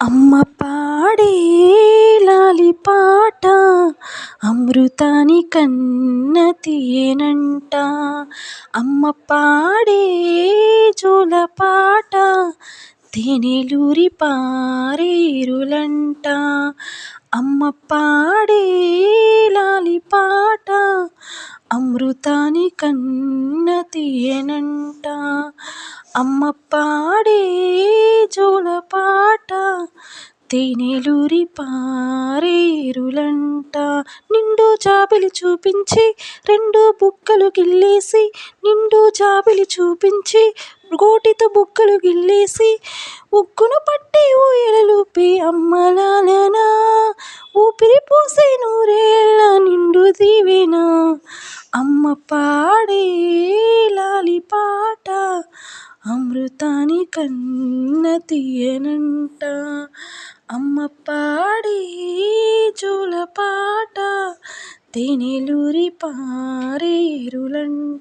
అమ్మ పాడే లాలిపాట అమృతాని కన్న తీయనంట. అమ్మ పాడే జోలపాట తేనెలూరి పారేరులంట. అమ్మ పాడే లాలిపాట అమృతాని కన్న తీయనంట. అమ్మ పాడే జోలపాట తేనెలూరి పారేరులంట. నిండు జాబిలి చూపించి రెండు బుగ్గలు గిల్లేసి, నిండు జాబిలి చూపించి గోటితో బుగ్గలు గిల్లేసి, ఉగ్గును పట్టి ఊయలలూపి అమ్మలాలన ఊపిరి పోసే నూరేళ్ళ నిండు దీవెన. అమ్మ పాడే లాలిపాట అమృతాని కన్న తీయనంట. అమ్మ పాడే జోలపాట తేనెలూరి పారేరులంట.